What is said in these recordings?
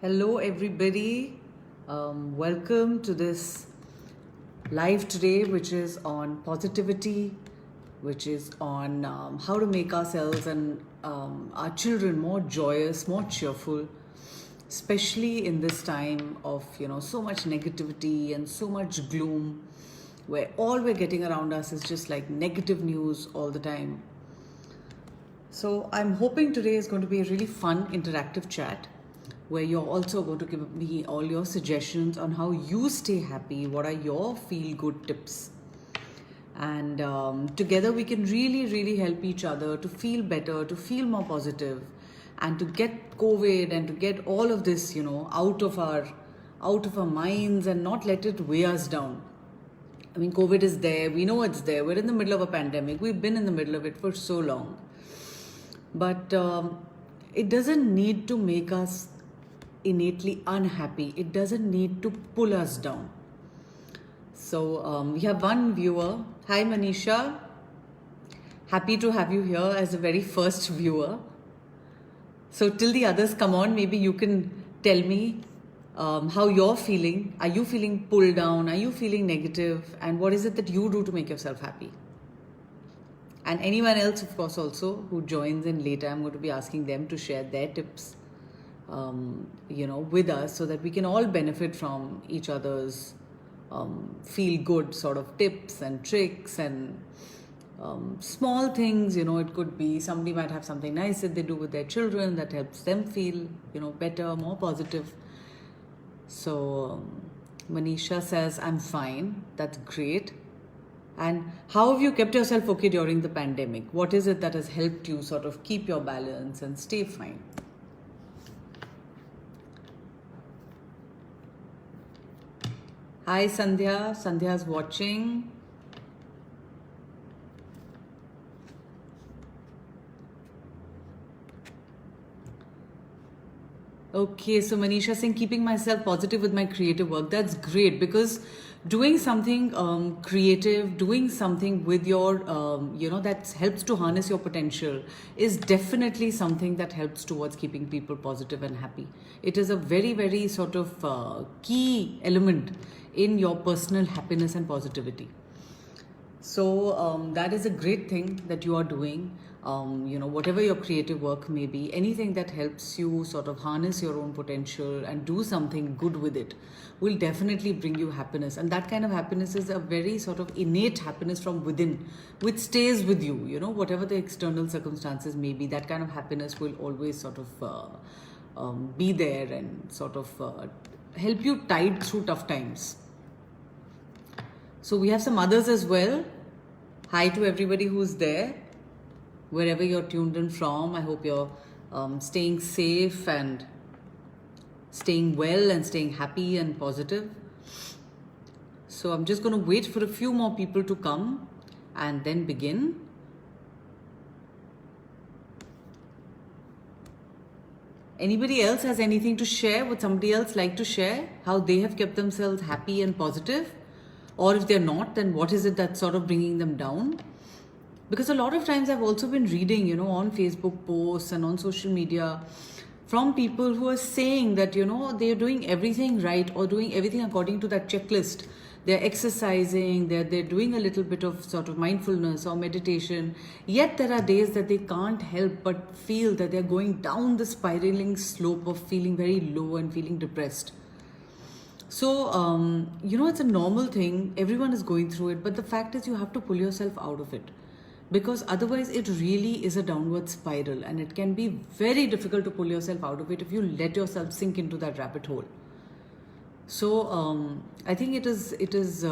Hello, everybody. Welcome to this live today, which is on positivity, which is on how to make ourselves and our children more joyous, more cheerful, especially in this time of so much negativity and so much gloom, where all we're getting around us is just like negative news all the time. So I'm hoping today is going to be a really fun interactive chat where you're also going to give me all your suggestions on how you stay happy, what are your feel good tips. And together we can really help each other to feel better, to feel more positive, and to get COVID and to get all of this, out of our minds and not let it weigh us down. I mean, COVID is there, we know it's there, we're in the middle of a pandemic, we've been in the middle of it for so long. But it doesn't need to make us innately unhappy. It doesn't need to pull us down. So we have one viewer. Hi Manisha. Happy to have you here as the very first viewer. So till the others come on, maybe you can tell me how you're feeling. Are you feeling pulled down? Are you feeling negative? And what is it that you do to make yourself happy? And anyone else, of course, also who joins in later, I'm going to be asking them to share their tips, with us so that we can all benefit from each other's feel good sort of tips and tricks and small things. It could be somebody might have something nice that they do with their children that helps them feel, better, more positive. So Manisha says, I'm fine. That's great. And how have you kept yourself okay during the pandemic? What is it that has helped you sort of keep your balance and stay fine? Hi Sandhya. Sandhya's watching. Okay, so Manisha saying keeping myself positive with my creative work. That's great because doing something creative, doing something with your, that helps to harness your potential is definitely something that helps towards keeping people positive and happy. It is a very sort of key element in your personal happiness and positivity. So that is a great thing that you are doing. Whatever your creative work may be, anything that helps you sort of harness your own potential and do something good with it will definitely bring you happiness. And that kind of happiness is a very sort of innate happiness from within, which stays with you, whatever the external circumstances may be, that kind of happiness will always sort of be there and sort of help you tide through tough times. So we have some others as well. Hi to everybody who's there, wherever you're tuned in from. I hope you're staying safe and staying well and staying happy and positive. So I'm just going to wait for a few more people to come and then begin. Anybody else has anything to share? Would somebody else like to share how they have kept themselves happy and positive? Or if they're not, then what is it that's sort of bringing them down? Because a lot of times I've also been reading, on Facebook posts and on social media from people who are saying that, they're doing everything right or doing everything according to that checklist. They're exercising, they're doing a little bit of sort of mindfulness or meditation. Yet there are days that they can't help but feel that they're going down the spiraling slope of feeling very low and feeling depressed. So, it's a normal thing. Everyone is going through it. But the fact is you have to pull yourself out of it. Because otherwise it really is a downward spiral. And it can be very difficult to pull yourself out of it if you let yourself sink into that rabbit hole. So, I think it is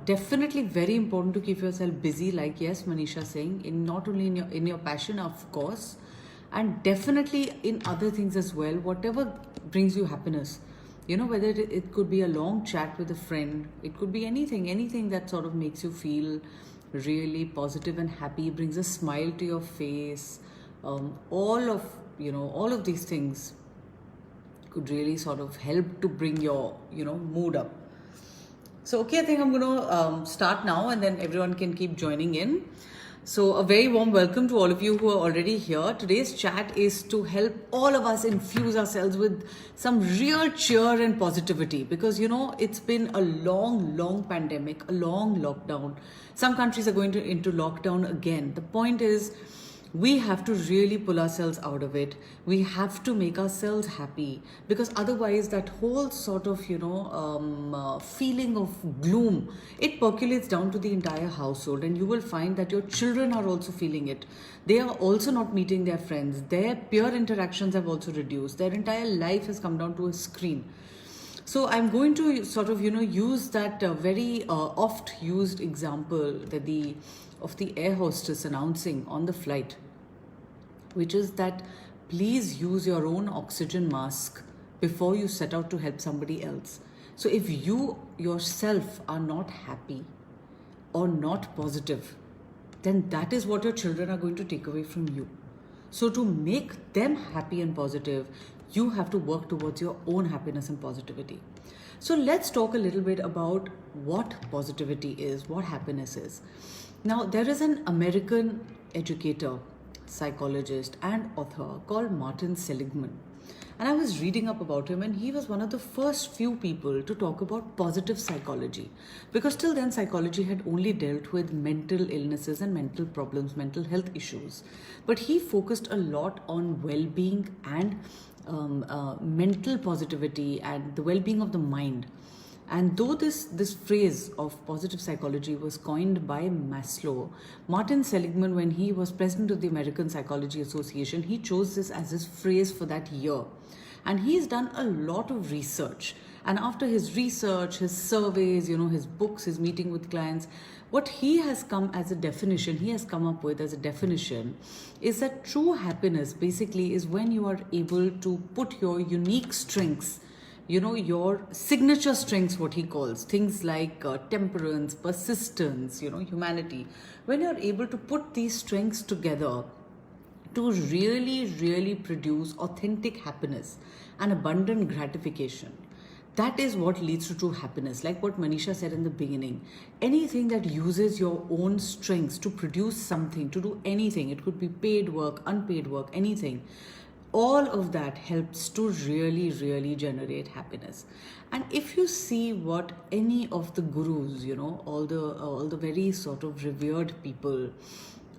definitely very important to keep yourself busy. Like, yes, Manisha saying, not only in your passion, of course. And definitely in other things as well. Whatever brings you happiness. Whether it could be a long chat with a friend, it could be anything that sort of makes you feel really positive and happy, brings a smile to your face. All of these things could really sort of help to bring your, mood up. So, okay, I think I'm going to start now and then everyone can keep joining in. So, a very warm welcome to all of you who are already here. Today's chat is to help all of us infuse ourselves with some real cheer and positivity because it's been a long pandemic, a long lockdown. Some countries are going into lockdown again. The point is, we have to really pull ourselves out of it. We have to make ourselves happy because otherwise that whole sort of feeling of gloom, it percolates down to the entire household, and you will find that your children are also feeling it. They are also not meeting their friends. Their peer interactions have also reduced. Their entire life has come down to a screen. So I'm going to sort of use that very oft used example that of the air hostess announcing on the flight, which is that please use your own oxygen mask before you set out to help somebody else. So if you yourself are not happy or not positive, then that is what your children are going to take away from you. So to make them happy and positive, you have to work towards your own happiness and positivity. So let's talk a little bit about what positivity is, what happiness is. Now, there is an American educator, psychologist, and author called Martin Seligman. And I was reading up about him, and he was one of the first few people to talk about positive psychology. Because till then, psychology had only dealt with mental illnesses and mental problems, mental health issues. But he focused a lot on well-being and mental positivity and the well-being of the mind. And though this phrase of positive psychology was coined by Maslow, Martin Seligman, when he was president of the American Psychology Association, he chose this as his phrase for that year. And he's done a lot of research. And after his research, his surveys, his books, his meeting with clients, what he has come as a definition, he has come up with as a definition, is that true happiness basically is when you are able to put your unique strengths, your signature strengths, what he calls things like temperance, persistence, humanity. When you're able to put these strengths together to really produce authentic happiness and abundant gratification, that is what leads to true happiness. Like what Manisha said in the beginning, anything that uses your own strengths to produce something, to do anything, it could be paid work, unpaid work, anything, all of that helps to really generate happiness. And if you see what any of the gurus, all the very sort of revered people,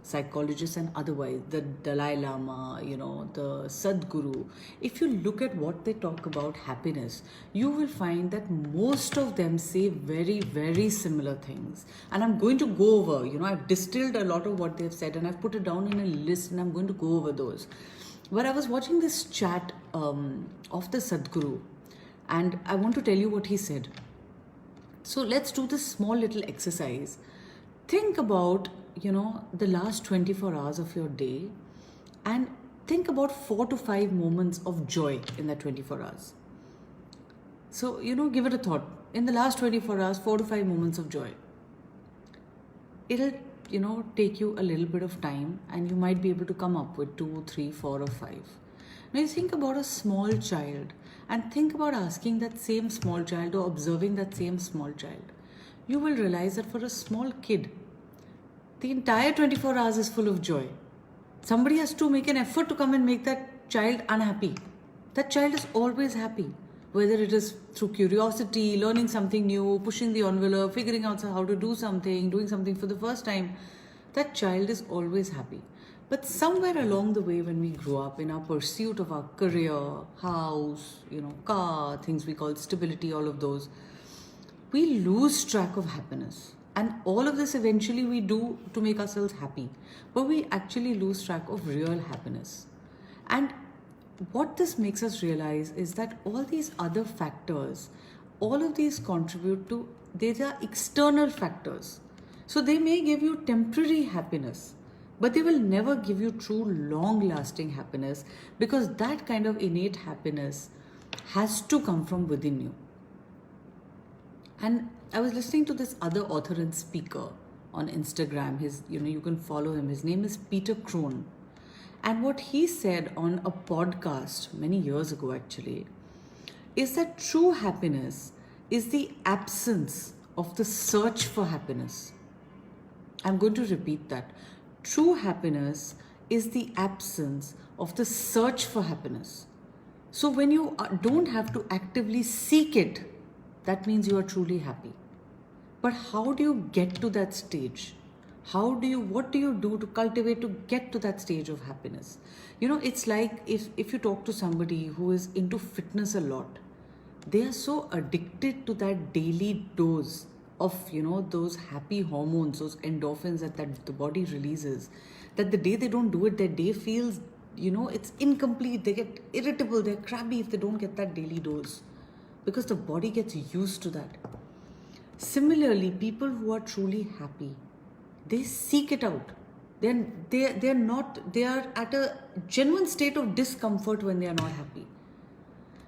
psychologists and otherwise, the Dalai Lama, the Sadhguru, if you look at what they talk about happiness, you will find that most of them say very similar things. And I'm going to go over, I've distilled a lot of what they've said and I've put it down in a list, and I'm going to go over those. But I was watching this chat of the Sadhguru, and I want to tell you what he said. So let's do this small little exercise. Think about, the last 24 hours of your day, and think about 4 to 5 moments of joy in that 24 hours. So, give it a thought. In the last 24 hours, 4 to 5 moments of joy. It'll take you a little bit of time, and you might be able to come up with 2, 3, 4, or 5. Now you think about a small child and think about asking that same small child or observing that same small child. You will realize that for a small kid, the entire 24 hours is full of joy. Somebody has to make an effort to come and make that child unhappy. That child is always happy. Whether it is through curiosity, learning something new, pushing the envelope, figuring out how to do something, doing something for the first time, that child is always happy. But somewhere along the way, when we grow up in our pursuit of our career, house, car, things we call stability, all of those, we lose track of happiness. And all of this eventually we do to make ourselves happy. But we actually lose track of real happiness. And what this makes us realize is that all these other factors, all of these contribute to, these are external factors. So they may give you temporary happiness, but they will never give you true long-lasting happiness, because that kind of innate happiness has to come from within you. And I was listening to this other author and speaker on Instagram. You can follow him. His name is Peter Crone. And what he said on a podcast many years ago actually is that true happiness is the absence of the search for happiness. I'm going to repeat that. true happiness is the absence of the search for happiness. So when you don't have to actively seek it, that means you are truly happy. But how do you get to that stage? What do you do to cultivate to get to that stage of happiness? It's like if you talk to somebody who is into fitness a lot, they are so addicted to that daily dose of those happy hormones, those endorphins that the body releases, that the day they don't do it, their day feels, it's incomplete. They get irritable, they're crabby if they don't get that daily dose, because the body gets used to that. Similarly, people who are truly happy, they seek it out. They are at a genuine state of discomfort when they are not happy.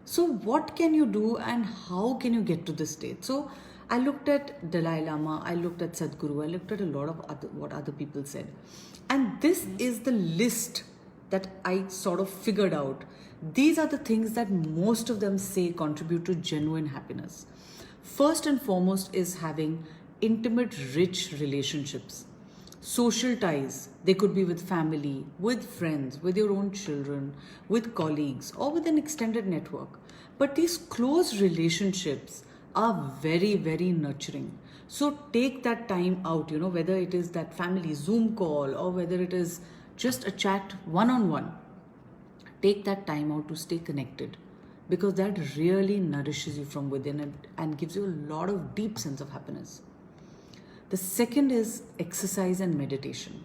So what can you do and how can you get to this state? So I looked at Dalai Lama, I looked at Sadhguru, I looked at a lot of what other people said. And this is the list that I sort of figured out. These are the things that most of them say contribute to genuine happiness. First and foremost is having intimate, rich relationships. Social ties, they could be with family, with friends, with your own children, with colleagues, or with an extended network. But these close relationships are very, very nurturing. So take that time out, whether it is that family Zoom call or whether it is just a chat one-on-one. Take that time out to stay connected, because that really nourishes you from within and gives you a lot of deep sense of happiness. The second is exercise and meditation.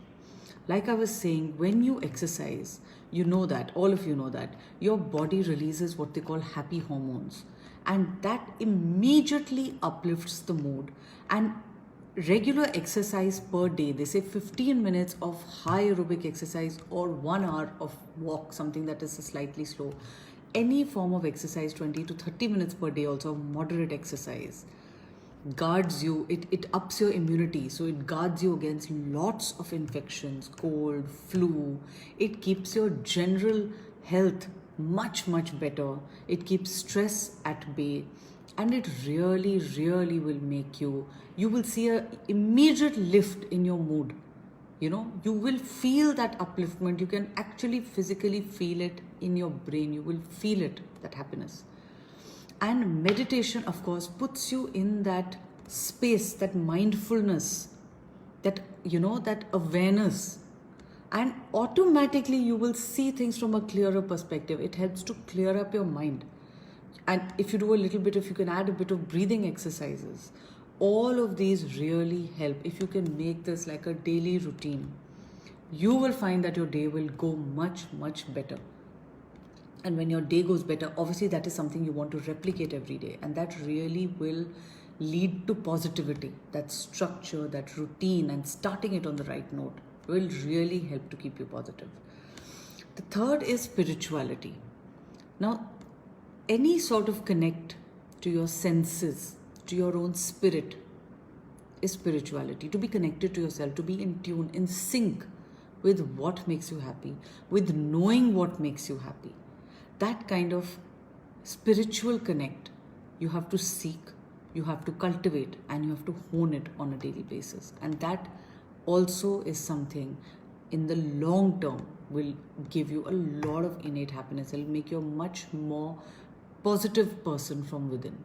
Like I was saying, when you exercise, all of you know that, your body releases what they call happy hormones. And that immediately uplifts the mood. And regular exercise per day, they say 15 minutes of high aerobic exercise or 1 hour of walk, something that is slightly slow. Any form of exercise, 20 to 30 minutes per day, also moderate exercise, guards you, it ups your immunity, so it guards you against lots of infections, cold, flu. It keeps your general health much, much better. It keeps stress at bay, and it really, really will make you will see a immediate lift in your mood. You will feel that upliftment. You can actually physically feel it in your brain. You will feel it, that happiness. And meditation, of course, puts you in that space, that mindfulness, that awareness, and automatically you will see things from a clearer perspective. It helps to clear up your mind. And if you do a little bit, if you can add a bit of breathing exercises, all of these really help. If you can make this like a daily routine, you will find that your day will go much, much better. And when your day goes better, obviously that is something you want to replicate every day. And that really will lead to positivity. That structure, that routine, and starting it on the right note will really help to keep you positive. The third is spirituality. Now, any sort of connect to your senses, to your own spirit, is spirituality. To be connected to yourself, to be in tune, in sync with what makes you happy, with knowing what makes you happy. That kind of spiritual connect you have to seek, you have to cultivate, and you have to hone it on a daily basis. And that also is something in the long term will give you a lot of innate happiness. It will make you a much more positive person from within.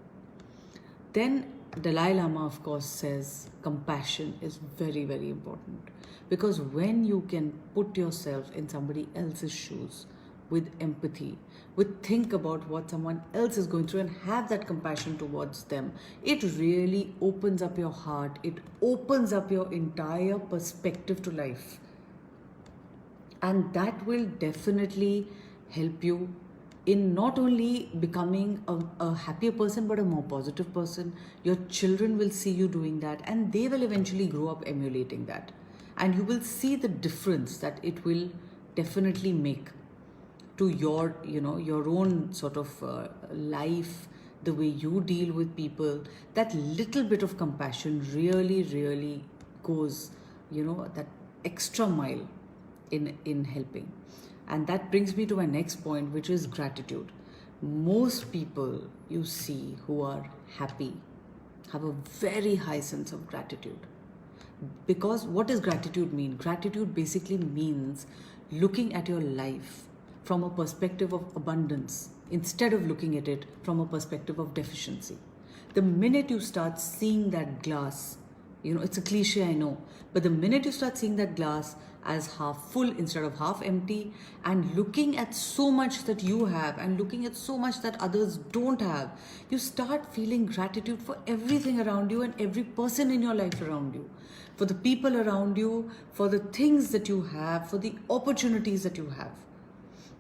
Then Dalai Lama, of course, says compassion is very, very important, because when you can put yourself in somebody else's shoes with empathy, with think about what someone else is going through and have that compassion towards them, it really opens up your heart. It opens up your entire perspective to life. And that will definitely help you in not only becoming a happier person, but a more positive person. Your children will see you doing that, and they will eventually grow up emulating that. And you will see the difference that it will definitely make to your own sort of life, the way you deal with people. That little bit of compassion really, really goes, that extra mile in helping. And that brings me to my next point, which is gratitude. Most people you see who are happy have a very high sense of gratitude. Because what does gratitude mean? Gratitude basically means looking at your life from a perspective of abundance instead of looking at it from a perspective of deficiency. The minute you start seeing that glass, it's a cliche, I know, but the minute you start seeing that glass as half full instead of half empty, and looking at so much that you have and looking at so much that others don't have, you start feeling gratitude for everything around you and every person in your life around you, for the people around you, for the things that you have, for the opportunities that you have.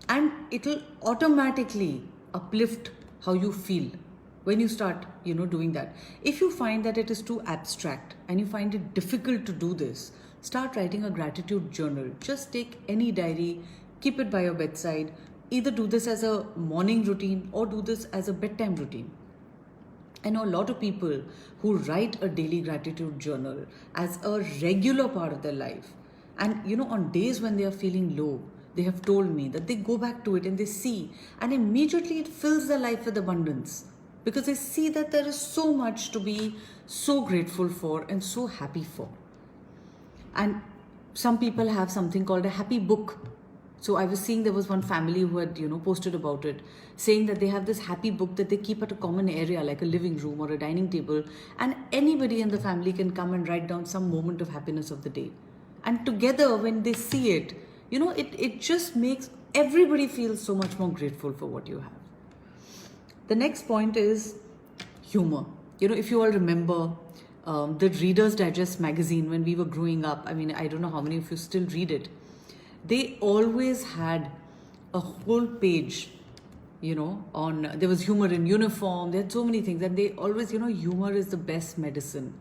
And it'll automatically uplift how you feel when you start doing that. If you find that it is too abstract and you find it difficult to do this, start writing a gratitude journal. Just take any diary, keep it by your bedside. Either do this as a morning routine or do this as a bedtime routine. I know a lot of people who write a daily gratitude journal as a regular part of their life. And on days when they are feeling low, they have told me that they go back to it and they see, and immediately it fills their life with abundance, because they see that there is so much to be so grateful for and so happy for. And some people have something called a happy book. So I was seeing there was one family who had, posted about it, saying that they have this happy book that they keep at a common area, like a living room or a dining table. And anybody in the family can come and write down some moment of happiness of the day. And together, when they see it, it just makes everybody feel so much more grateful for what you have. The next point is humor. If you all remember the Reader's Digest magazine when we were growing up, I don't know how many of you still read it. They always had a whole page, on, there was humor in uniform, there had so many things, and they always, humor is the best medicine.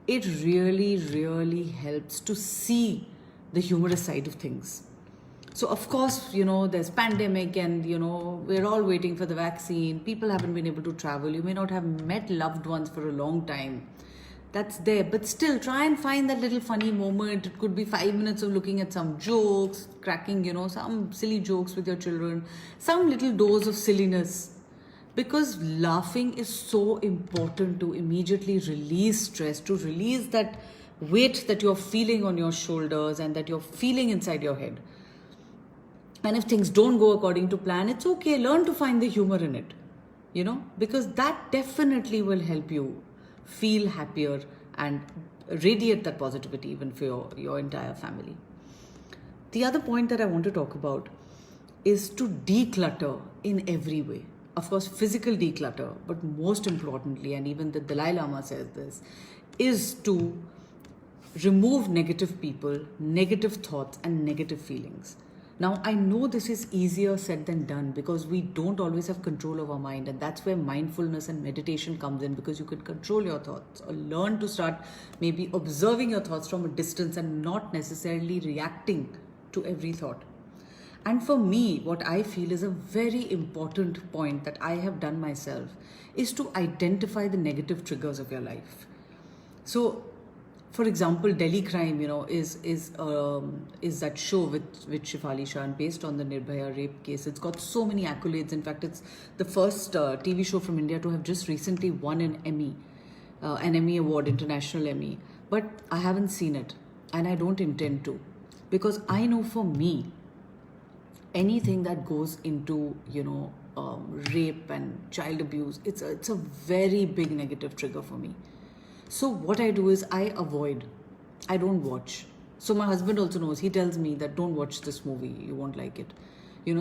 It really, really helps to see the humorous side of things. So of course, there's pandemic and, we're all waiting for the vaccine. People haven't been able to travel. You may not have met loved ones for a long time. That's there. But still, try and find that little funny moment. It could be 5 minutes of looking at some jokes, cracking, some silly jokes with your children, some little dose of silliness. Because laughing is so important to immediately release stress, to release that weight that you're feeling on your shoulders and that you're feeling inside your head. And if things don't go according to plan, it's okay. Learn to find the humor in it, because that definitely will help you feel happier and radiate that positivity even for your entire family. The other point that I want to talk about is to declutter in every way. Of course, physical declutter, but most importantly, and even the Dalai Lama says this, is to remove negative people, negative thoughts, and negative feelings. Now, I know this is easier said than done because we don't always have control of our mind, and that's where mindfulness and meditation comes in, because you can control your thoughts or learn to start maybe observing your thoughts from a distance and not necessarily reacting to every thought. And for me, what I feel is a very important point that I have done myself is to identify the negative triggers of your life. So, for example, Delhi Crime, is that show with Shefali Shah, and based on the Nirbhaya rape case. It's got so many accolades. In fact, it's the first TV show from India to have just recently won an Emmy award, international Emmy. But I haven't seen it, and I don't intend to, because I know for me, anything that goes into rape and child abuse, it's a very big negative trigger for me. So what I do is I avoid. I don't watch. So my husband also knows. He tells me that don't watch this movie. You won't like it.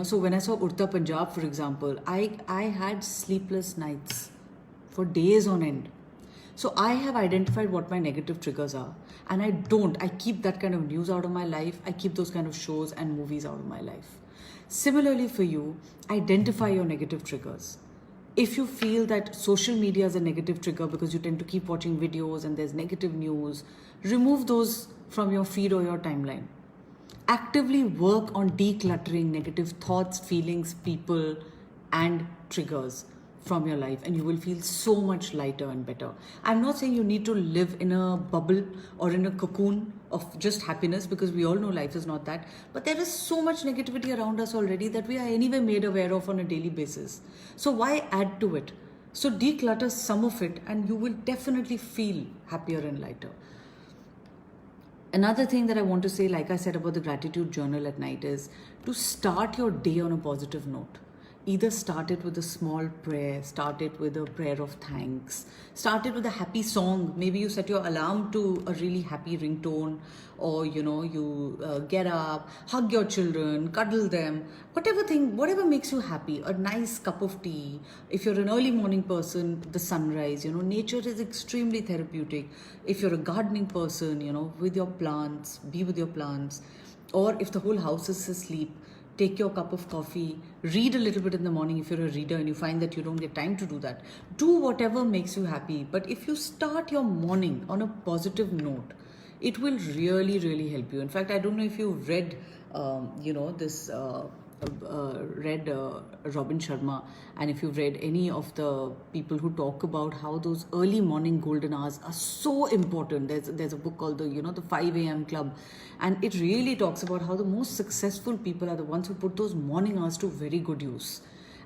So when I saw Urta Punjab, for example, I had sleepless nights for days on end. So I have identified what my negative triggers are. And I keep that kind of news out of my life. I keep those kind of shows and movies out of my life. Similarly for you, identify your negative triggers. If you feel that social media is a negative trigger because you tend to keep watching videos and there's negative news, remove those from your feed or your timeline. Actively work on decluttering negative thoughts, feelings, people, and triggers from your life, and you will feel so much lighter and better. I'm not saying you need to live in a bubble or in a cocoon of just happiness, because we all know life is not that. But there is so much negativity around us already that we are anyway made aware of on a daily basis. So why add to it? So declutter some of it and you will definitely feel happier and lighter. Another thing that I want to say, like I said about the gratitude journal at night, is to start your day on a positive note. Either start it with a small prayer, start it with a prayer of thanks, start it with a happy song. Maybe you set your alarm to a really happy ringtone, or you get up, hug your children, cuddle them, whatever makes you happy. A nice cup of tea. If you're an early morning person, the sunrise. Nature is extremely therapeutic. If you're a gardening person, with your plants, be with your plants. Or if the whole house is asleep, take your cup of coffee, read a little bit in the morning if you're a reader and you find that you don't get time to do that. Do whatever makes you happy. But if you start your morning on a positive note, it will really, really help you. In fact, I don't know if you've read, this. Read Robin Sharma, and if you've read any of the people who talk about how those early morning golden hours are so important. There's a book called the 5 a.m. Club, and it really talks about how the most successful people are the ones who put those morning hours to very good use.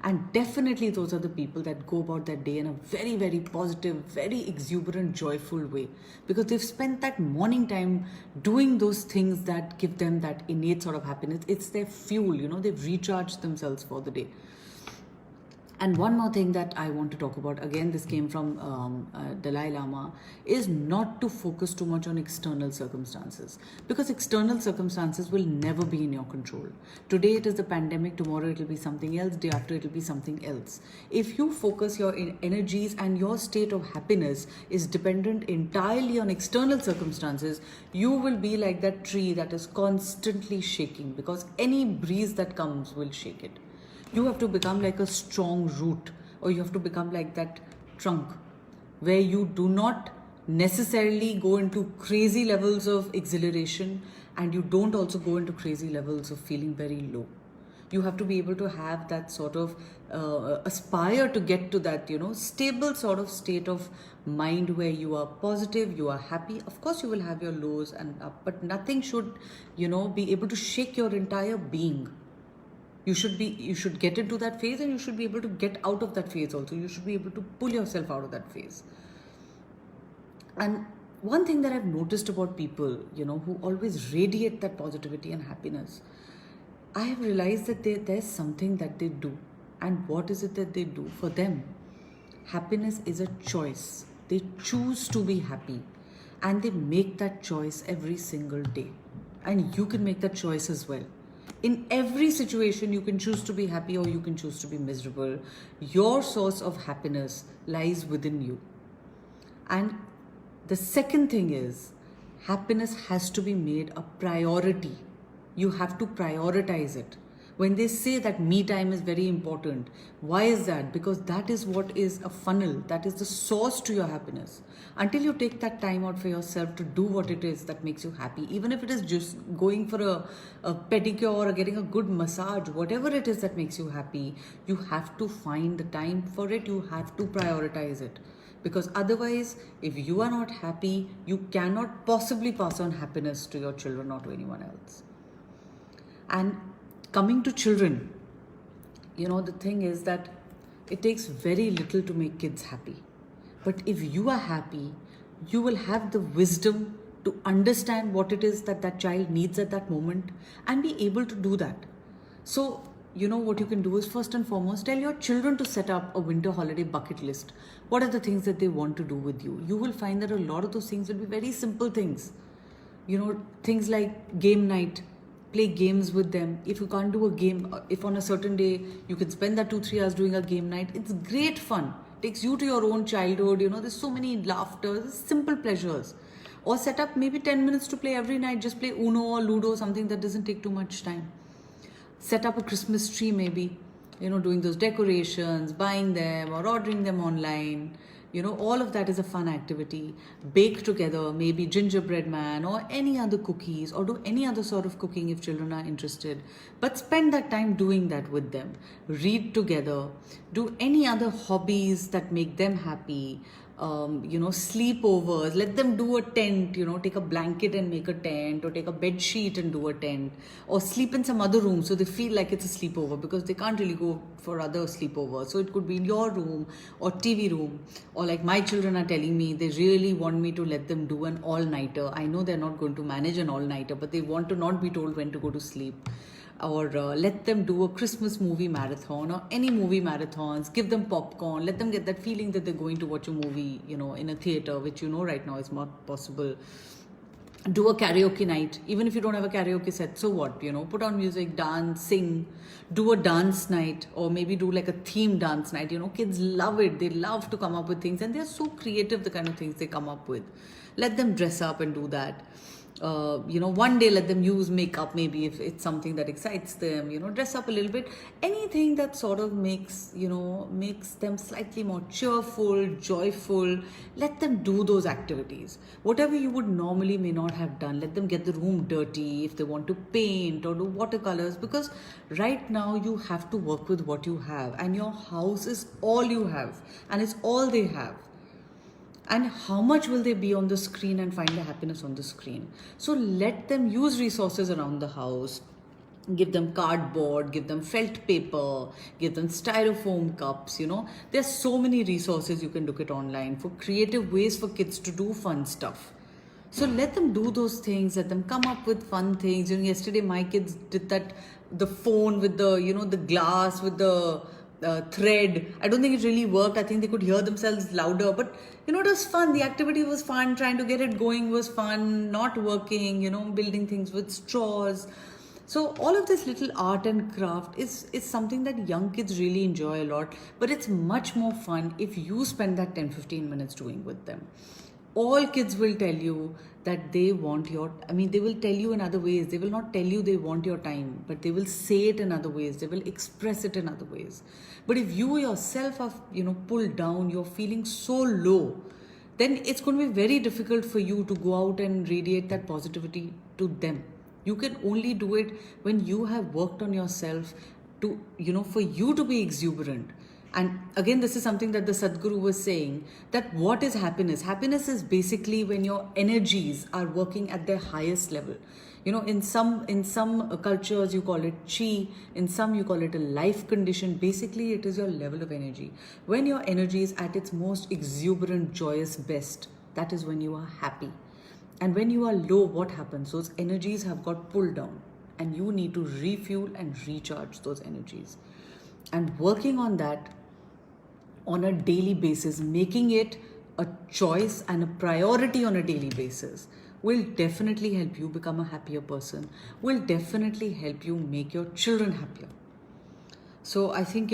And definitely those are the people that go about their day in a very, very positive, very exuberant, joyful way. Because they've spent that morning time doing those things that give them that innate sort of happiness. It's their fuel, they've recharged themselves for the day. And one more thing that I want to talk about, again, this came from Dalai Lama, is not to focus too much on external circumstances. Because external circumstances will never be in your control. Today it is the pandemic, tomorrow it will be something else, day after it will be something else. If you focus your energies and your state of happiness is dependent entirely on external circumstances, you will be like that tree that is constantly shaking, because any breeze that comes will shake it. You have to become like a strong root, or you have to become like that trunk where you do not necessarily go into crazy levels of exhilaration, and you don't also go into crazy levels of feeling very low. You have to be able to have that sort of aspire to get to that, stable sort of state of mind where you are positive, you are happy. Of course, you will have your lows and up, but nothing should, be able to shake your entire being. You should get into that phase, and you should be able to get out of that phase also. You should be able to pull yourself out of that phase. And one thing that I've noticed about people, who always radiate that positivity and happiness, I have realized that there's something that they do. And what is it that they do? For them, happiness is a choice. They choose to be happy, and they make that choice every single day. And you can make that choice as well. In every situation, you can choose to be happy or you can choose to be miserable. Your source of happiness lies within you. And the second thing is, happiness has to be made a priority. You have to prioritize it. When they say that me time is very important, why is that? Because that is what is a funnel, that is the source to your happiness. Until you take that time out for yourself to do what it is that makes you happy, even if it is just going for a pedicure or getting a good massage, whatever it is that makes you happy, you have to find the time for it, you have to prioritize it. Because otherwise, if you are not happy, you cannot possibly pass on happiness to your children or to anyone else. And coming to children, the thing is that it takes very little to make kids happy. But if you are happy, you will have the wisdom to understand what it is that that child needs at that moment and be able to do that. So, what you can do is, first and foremost, tell your children to set up a winter holiday bucket list. What are the things that they want to do with you? You will find that a lot of those things will be very simple things. Things like game night. Play games with them. If you can't do a game, if on a certain day you can spend that 2-3 hours doing a game night, it's great fun. Takes you to your own childhood. There's so many laughter, simple pleasures. Or set up maybe 10 minutes to play every night. Just play Uno or Ludo, something that doesn't take too much time. Set up a Christmas tree maybe, doing those decorations, buying them or ordering them online. All of that is a fun activity. Bake together, maybe gingerbread man or any other cookies, or do any other sort of cooking if children are interested. But spend that time doing that with them. Read together. Do any other hobbies that make them happy. sleepovers. Let them do a tent, take a blanket and make a tent, or take a bed sheet and do a tent, or sleep in some other room so they feel like it's a sleepover, because they can't really go for other sleepovers. So it could be in your room or TV room, or like my children are telling me, they really want me to let them do an all-nighter. I know they're not going to manage an all-nighter, but they want to not be told when to go to sleep. Or let them do a Christmas movie marathon, or any movie marathons. Give them popcorn. Let them get that feeling that they're going to watch a movie, in a theater, which right now is not possible. Do a karaoke night, even if you don't have a karaoke set. So what? Put on music, dance, sing. Do a dance night, or maybe do like a theme dance night. Kids love it. They love to come up with things, and they're so creative, the kind of things they come up with. Let them dress up and do that. One day let them use makeup, maybe if it's something that excites them, dress up a little bit. Anything that sort of makes them slightly more cheerful, joyful. Let them do those activities. Whatever you would normally may not have done, let them get the room dirty if they want to paint or do watercolors, because right now you have to work with what you have, and your house is all you have, and it's all they have. And how much will they be on the screen and find the happiness on the screen? So let them use resources around the house. Give them cardboard, give them felt paper, give them styrofoam cups. There's so many resources you can look at online for creative ways for kids to do fun stuff. So let them do those things, let them come up with fun things. Yesterday my kids did that, the phone with the, the glass with the thread. I don't think it really worked. I think they could hear themselves louder, but it was fun. The activity was fun. Trying to get it going was fun. Not working, building things with straws. So all of this little art and craft is something that young kids really enjoy a lot, but it's much more fun if you spend that 10-15 minutes doing with them. All kids will tell you that they want they will tell you in other ways. They will not tell you they want your time, but they will say it in other ways. They will express it in other ways. But if you yourself are, pulled down, you're feeling so low, then it's going to be very difficult for you to go out and radiate that positivity to them. You can only do it when you have worked on yourself to, for you to be exuberant. And again, this is something that the Sadhguru was saying, that what is happiness? Happiness is basically when your energies are working at their highest level. In some cultures you call it chi, in some you call it a life condition. Basically, it is your level of energy. When your energy is at its most exuberant, joyous best, that is when you are happy. And when you are low, what happens? Those energies have got pulled down, and you need to refuel and recharge those energies. And working on that on a daily basis, making it a choice and a priority on a daily basis, will definitely help you become a happier person, will definitely help you make your children happier. So I think,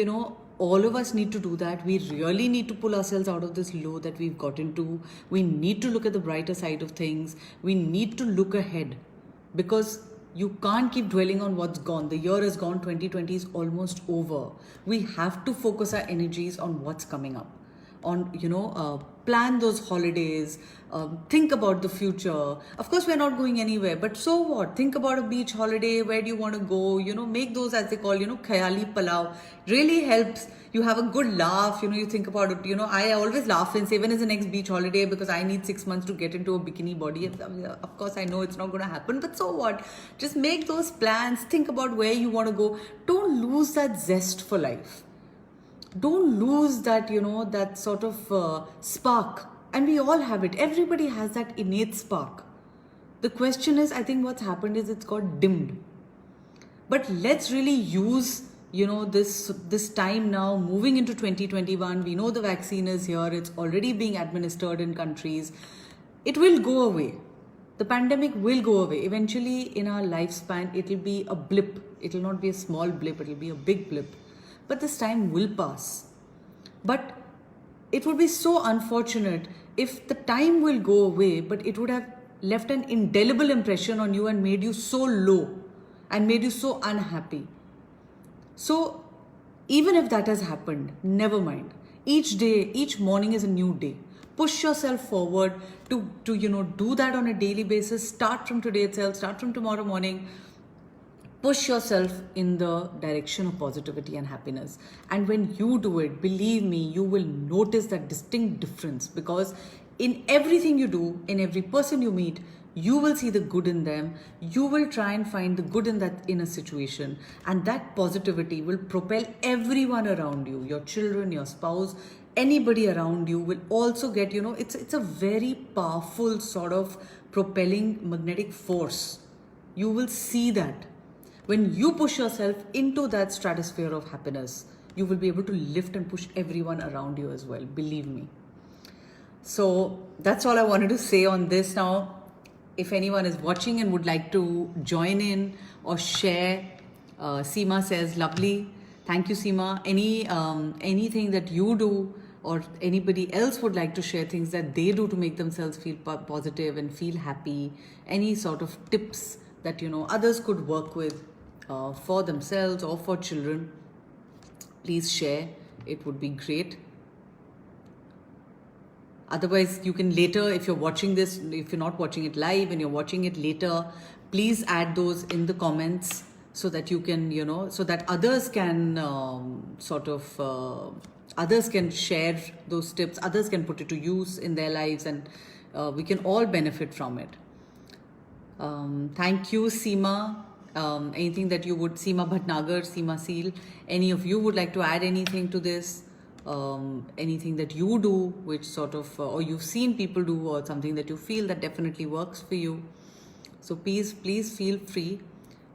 all of us need to do that. We really need to pull ourselves out of this low that we've got into. We need to look at the brighter side of things. We need to look ahead, because you can't keep dwelling on what's gone. The year is gone, 2020 is almost over. We have to focus our energies on what's coming up. On, plan those holidays, think about the future. Of course, we're not going anywhere, but so what? Think about a beach holiday. Where do you want to go? Make those, as they call, khayali palau. Really helps. You have a good laugh, you think about it. I always laugh and say, when is the next beach holiday? Because I need 6 months to get into a bikini body. Of course, I know it's not going to happen, but so what? Just make those plans. Think about where you want to go. Don't lose that zest for life. Don't lose that, that sort of spark. And we all have it. Everybody has that innate spark. The question is, I think what's happened is it's got dimmed. But let's really use, this time now, moving into 2021. We know the vaccine is here. It's already being administered in countries. It will go away. The pandemic will go away. Eventually, in our lifespan, it will be a blip. It will not be a small blip. It will be a big blip. But this time will pass. But it would be so unfortunate if the time will go away, but it would have left an indelible impression on you and made you so low and made you so unhappy. So even if that has happened, never mind. Each day, each morning is a new day. Push yourself forward to do that on a daily basis. Start from today itself, start from tomorrow morning. push yourself in the direction of positivity and happiness. And when you do it, believe me, you will notice that distinct difference, because in everything you do, in every person you meet, you will see the good in them. You will try and find the good in a situation, and that positivity will propel everyone around you, your children, your spouse, anybody around you will also get, it's a very powerful sort of propelling magnetic force. You will see that when you push yourself into that stratosphere of happiness, you will be able to lift and push everyone around you as well, believe me. So that's all I wanted to say on this. Now, if anyone is watching and would like to join in or share, Seema says, lovely. Thank you, Seema. Anything that you do or anybody else would like to share things that they do to make themselves feel positive and feel happy, any sort of tips that others could work with for themselves or for children, please share. It would be great. Otherwise, you can later, if you're watching this, if you're not watching it live and you're watching it later, please add those in the comments so that you can, so that others can others can share those tips, others can put it to use in their lives, and we can all benefit from it. Thank you, Seema. Anything that you would, Seema Bhatnagar, Seema Seal, any of you would like to add anything to this? Anything that you do which sort of or you've seen people do, or something that you feel that definitely works for you, so please feel free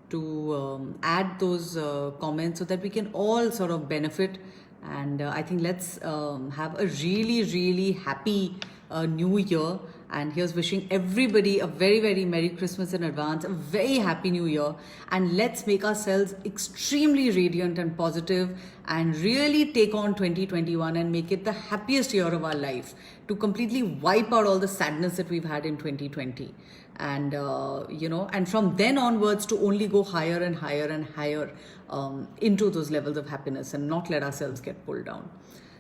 to add those comments so that we can all sort of benefit. And I think let's have a really happy new year. And here's wishing everybody a very Merry Christmas in advance, a very Happy New Year. And let's make ourselves extremely radiant and positive and really take on 2021 and make it the happiest year of our life, to completely wipe out all the sadness that we've had in 2020. And, and from then onwards to only go higher and higher into those levels of happiness and not let ourselves get pulled down.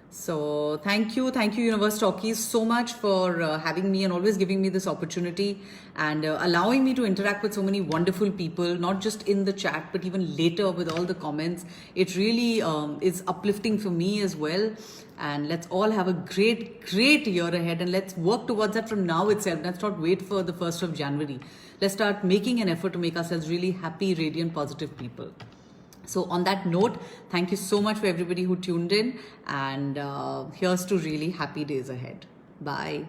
So thank you Universe Talkies so much for having me and always giving me this opportunity and allowing me to interact with so many wonderful people, not just in the chat but even later with all the comments. It really is uplifting for me as well. And let's all have a great year ahead, and let's work towards that from now itself. Let's not wait for the 1st of January. Let's start making an effort to make ourselves really happy, radiant, positive people. So on that note, thank you so much for everybody who tuned in, and here's to really happy days ahead. Bye.